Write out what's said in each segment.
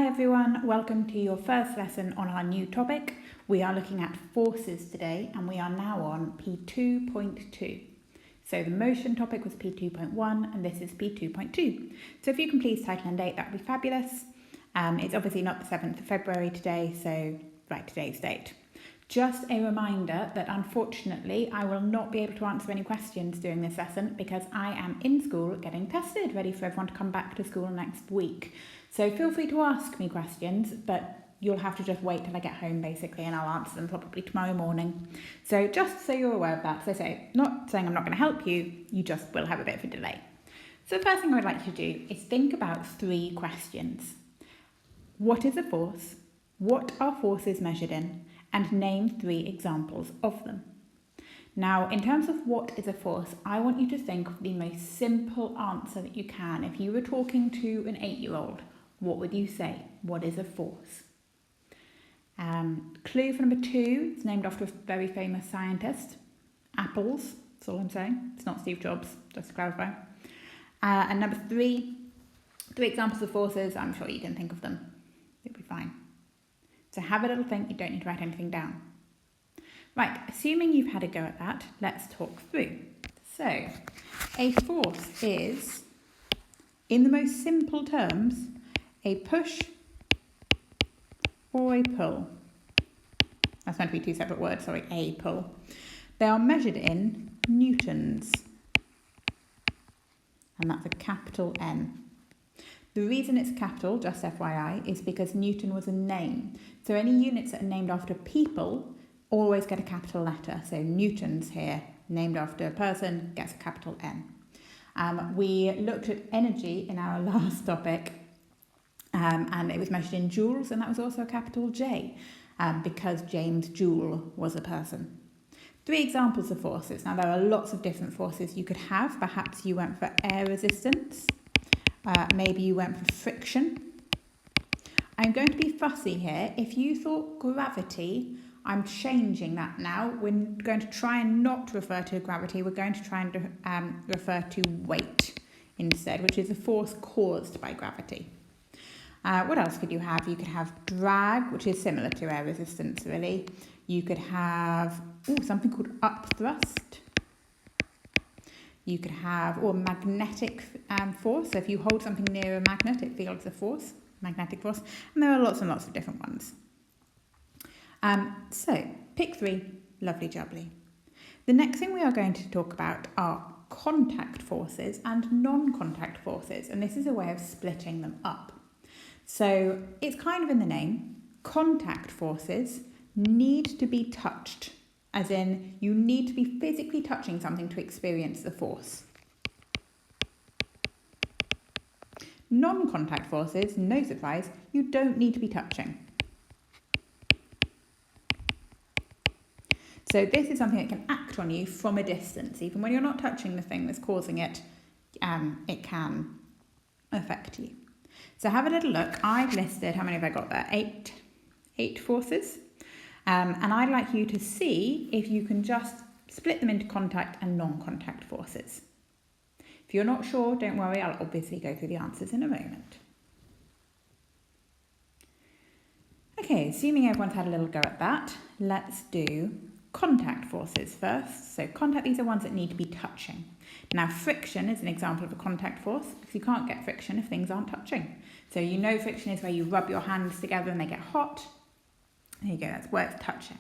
Hi everyone, welcome to your first lesson on our new topic. We are looking at forces today and we are now on P2.2. So the motion topic was P2.1 and this is P2.2. So if you can please title and date, that would be fabulous. It's obviously not the 7th of February today, so write today's date. Just a reminder that unfortunately I will not be able to answer any questions during this lesson because I am in school getting tested, ready for everyone to come back to school next week. So feel free to ask me questions, but you'll have to just wait till I get home basically and I'll answer them probably tomorrow morning. So just so you're aware of that, as I say, not saying I'm not going to help you, you just will have a bit of a delay. So the first thing I would like you to do is think about 3 questions. What is a force? What are forces measured in? And name 3 examples of them. Now, in terms of what is a force, I want you to think of the most simple answer that you can. If you were talking to an 8-year-old, what would you say? What is a force? Clue for number 2, it's named after a very famous scientist. Apples, that's all I'm saying. It's not Steve Jobs, just to clarify. And number 3 examples of forces, I'm sure you can think of them. It'll be fine. So have a little think, you don't need to write anything down. Right, assuming you've had a go at that, let's talk through. So, a force is, in the most simple terms, a push or a pull. That's meant to be 2 separate words, sorry, a pull. They are measured in newtons. And that's a capital N. The reason it's capital, just FYI, is because Newton was a name. So any units that are named after people always get a capital letter. So Newton's here, named after a person, gets a capital N. We looked at energy in our last topic, and it was measured in joules, and that was also a capital J, because James Joule was a person. 3 examples of forces. Now, there are lots of different forces you could have. Perhaps you went for air resistance. Maybe you went for friction. I'm going to be fussy here. If you thought gravity, I'm changing that now. We're going to try and not refer to gravity. We're going to try and refer to weight instead, which is a force caused by gravity. What else could you have? You could have drag, which is similar to air resistance, really. You could have something called upthrust. You could have magnetic force. So if you hold something near a magnet, it feels a force, magnetic force. And there are lots and lots of different ones. So pick 3, lovely jubbly. The next thing we are going to talk about are contact forces and non-contact forces. And this is a way of splitting them up. So it's kind of in the name. Contact forces need to be touched. As in, you need to be physically touching something to experience the force. Non-contact forces, no surprise, you don't need to be touching. So this is something that can act on you from a distance. Even when you're not touching the thing that's causing it, it can affect you. So have a little look. I've listed, how many have I got there? 8 forces. And I'd like you to see if you can just split them into contact and non-contact forces. If you're not sure, don't worry, I'll obviously go through the answers in a moment. Okay, assuming everyone's had a little go at that, let's do contact forces first. So contact, these are ones that need to be touching. Now friction is an example of a contact force because you can't get friction if things aren't touching. So you know friction is where you rub your hands together and they get hot. There you go, that's where it's touching.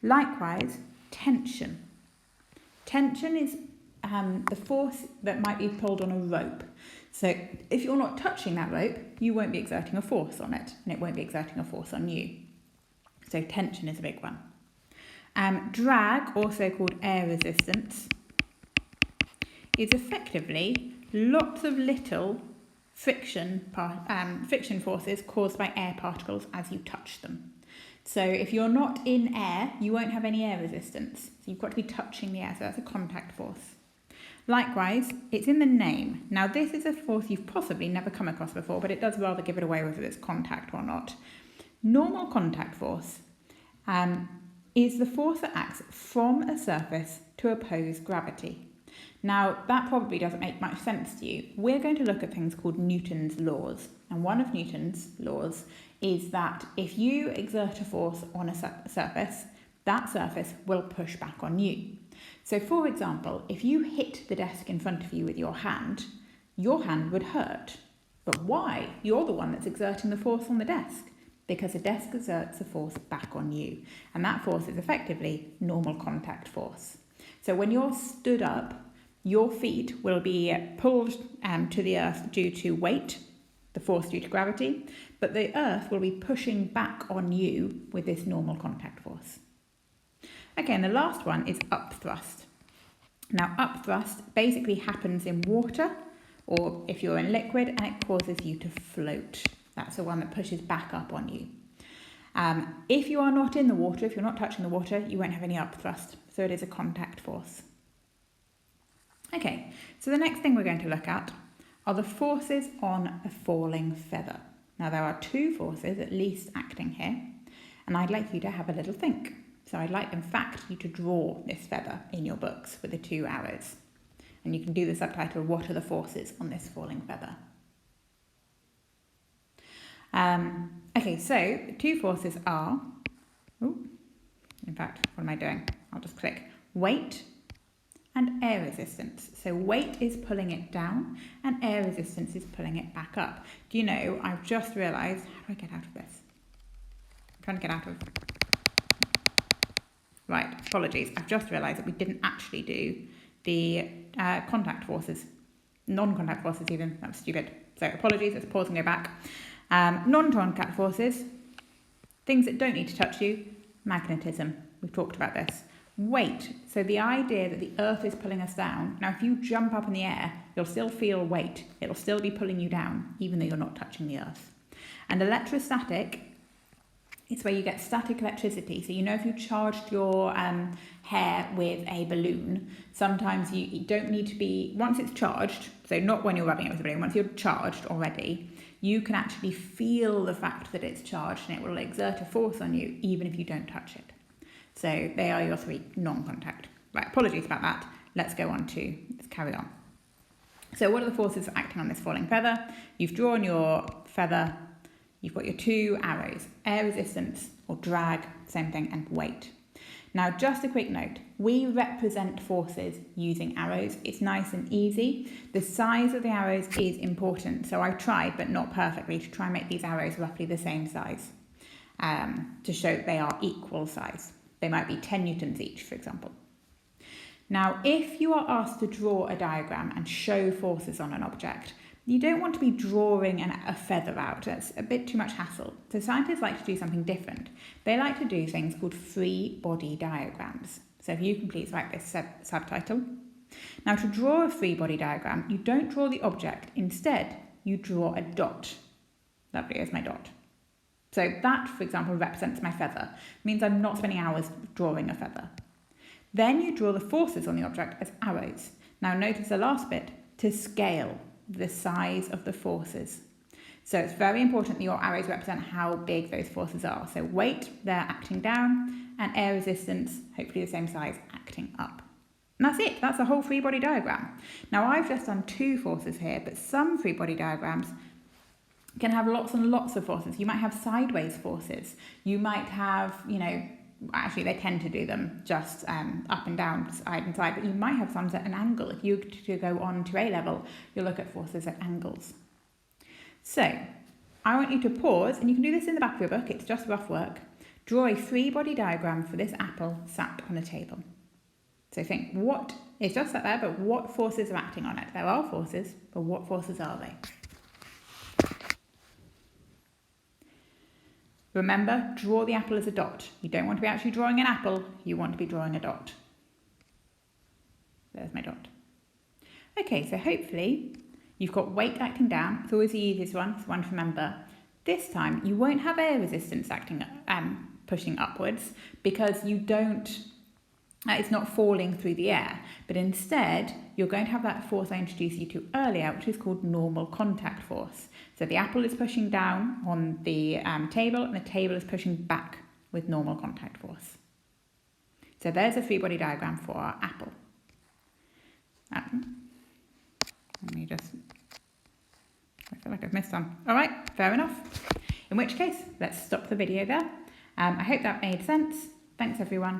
Likewise, tension. Tension is the force that might be pulled on a rope. So if you're not touching that rope, you won't be exerting a force on it, and it won't be exerting a force on you. So tension is a big one. Drag, also called air resistance, is effectively lots of little friction forces caused by air particles as you touch them. So if you're not in air, you won't have any air resistance. So you've got to be touching the air, so that's a contact force. Likewise, it's in the name. Now this is a force you've possibly never come across before, but it does rather give it away whether it's contact or not. Normal contact force is the force that acts from a surface to oppose gravity. Now that probably doesn't make much sense to you. We're going to look at things called Newton's laws. And one of Newton's laws is that if you exert a force on a surface, that surface will push back on you. So for example, if you hit the desk in front of you with your hand would hurt. But why? You're the one that's exerting the force on the desk, because the desk exerts a force back on you. And that force is effectively normal contact force. So when you're stood up, your feet will be pulled to the earth due to weight, the force due to gravity, but the earth will be pushing back on you with this normal contact force. Okay, and the last one is upthrust. Now, upthrust basically happens in water, or if you're in liquid, and it causes you to float. That's the one that pushes back up on you. If you are not in the water, if you're not touching the water, you won't have any upthrust, so it is a contact force. Okay, so the next thing we're going to look at are the forces on a falling feather. Now, there are two forces at least acting here, and I'd like you to have a little think. So I'd like, in fact, you to draw this feather in your books with the two arrows. And you can do the subtitle, What are the forces on this falling feather? Okay, so the two forces are, in fact, what am I doing? I'll just click weight and air resistance. So weight is pulling it down and air resistance is pulling it back up. Do you know, I've just realised, how do I get out of this? I'm trying to get out of... Right, apologies. I've just realised that we didn't actually do the contact forces, non-contact forces even. That was stupid. So apologies, let's pause and go back. Non-contact forces, things that don't need to touch you, magnetism. We've talked about this. Weight, so the idea that the earth is pulling us down. Now, if you jump up in the air, you'll still feel weight. It'll still be pulling you down, even though you're not touching the earth. And electrostatic, it's where you get static electricity. So, you know, if you charged your hair with a balloon, sometimes you don't need to be, once it's charged, so not when you're rubbing it with a balloon, once you're charged already, you can actually feel the fact that it's charged and it will exert a force on you even if you don't touch it. So they are your three non-contact. Right, apologies about that. Let's carry on. So what are the forces acting on this falling feather? You've drawn your feather. You've got your two arrows, air resistance or drag, same thing, and weight. Now, just a quick note, we represent forces using arrows. It's nice and easy. The size of the arrows is important. So I tried, but not perfectly, to try and make these arrows roughly the same size to show they are equal size. They might be 10 newtons each, for example. Now, if you are asked to draw a diagram and show forces on an object, you don't want to be drawing a feather out. That's a bit too much hassle. So scientists like to do something different. They like to do things called free body diagrams. So if you can please write this subtitle. Now, to draw a free body diagram, you don't draw the object. Instead, you draw a dot. Lovely, here's my dot. So that, for example, represents my feather. It means I'm not spending hours drawing a feather. Then you draw the forces on the object as arrows. Now notice the last bit, to scale the size of the forces. So it's very important that your arrows represent how big those forces are. So weight, they're acting down, and air resistance, hopefully the same size, acting up. And that's it, that's the whole free body diagram. Now I've just done two forces here, but some free body diagrams can have lots and lots of forces. You might have sideways forces. You might have, actually they tend to do them just up and down, side and side, but you might have some at an angle. If you to go on to A level, you'll look at forces at angles. So I want you to pause, and you can do this in the back of your book, it's just rough work. Draw a free body diagram for this apple sat on a table. So think, it's just sat there, but what forces are acting on it? There are forces, but what forces are they? Remember, draw the apple as a dot. You don't want to be actually drawing an apple, you want to be drawing a dot. There's my dot. Okay, so hopefully you've got weight acting down. It's always the easiest one, it's one to remember. This time you won't have air resistance acting, pushing upwards, because you don't, it's not falling through the air, but instead you're going to have that force I introduced you to earlier, which is called normal contact force. So the apple is pushing down on the table, and the table is pushing back with normal contact force. So there's a free body diagram for our apple. Let me just feel like I've missed some. All right, fair enough. In which case, let's stop the video there. I hope that made sense. Thanks, everyone.